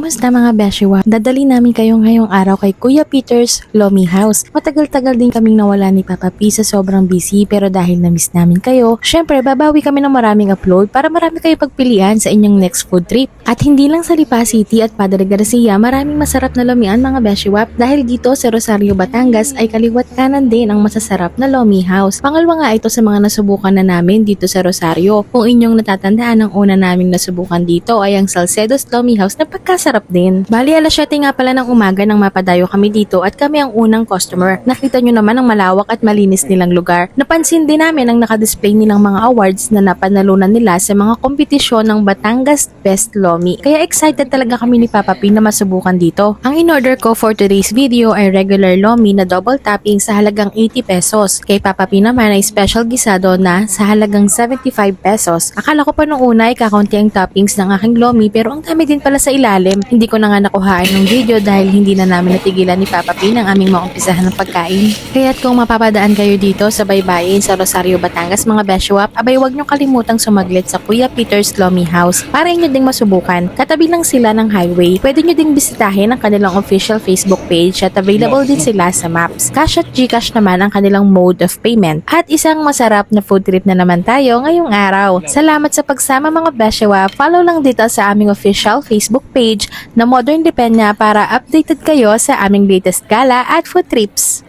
Kumusta mga beshiwa? Dadali namin kayo ngayong araw kay Kuya Peter's Lomi House. Matagal-tagal din kaming nawala ni Papa P sa sobrang busy pero dahil na-miss namin kayo, syempre babawi kami ng maraming upload para marami kayo pagpilian sa inyong next food trip. At hindi lang sa Lipa City at Padre Garcia, maraming masarap na lomian mga beshiwap dahil dito sa Rosario, Batangas ay kaliwat kanan din ang masasarap na Lomi House. Pangalawa nga ito sa mga nasubukan na namin dito sa Rosario. Kung inyong natatandaan, ang una naming nasubukan dito ay ang Salcedo's Lomi House na pagkasarap din. Bali alas 7 nga pala ng umaga nang mapadayo kami dito at kami ang unang customer. Nakita nyo naman ang malawak at malinis nilang lugar. Napansin din namin ang nakadisplay nilang mga awards na napanalunan nila sa mga kompetisyon ng Batangas Best Lomi. Kaya excited talaga kami ni Papa P na masubukan dito. Ang in-order ko for today's video ay regular Lomi na double topping sa halagang 80 pesos. Kay Papa P naman ay special gisado na sa halagang 75 pesos. Akala ko pa nung una ay kakaunti ang toppings ng aking Lomi pero ang dami din pala sa ilalim. Hindi ko na nga nakuhaan ng video dahil hindi na namin natigilan ni Papa P ng aming maumpisahan ng pagkain. Kaya't kung mapapadaan kayo dito sa baybayin sa Rosario, Batangas mga beshiwap, abay wag nyo kalimutang sumaglit sa Kuya Peter's Lomi House para inyo ding masubukan. Katabi lang sila ng highway. Pwede nyo ding bisitahin ang kanilang official Facebook page at available din sila sa Maps. Cash at Gcash naman ang kanilang mode of payment. At isang masarap na food trip na naman tayo ngayong araw. Salamat sa pagsama mga beshiwap. Follow lang dito sa aming official Facebook page na Modern Depenya para updated kayo sa aming latest gala at food trips.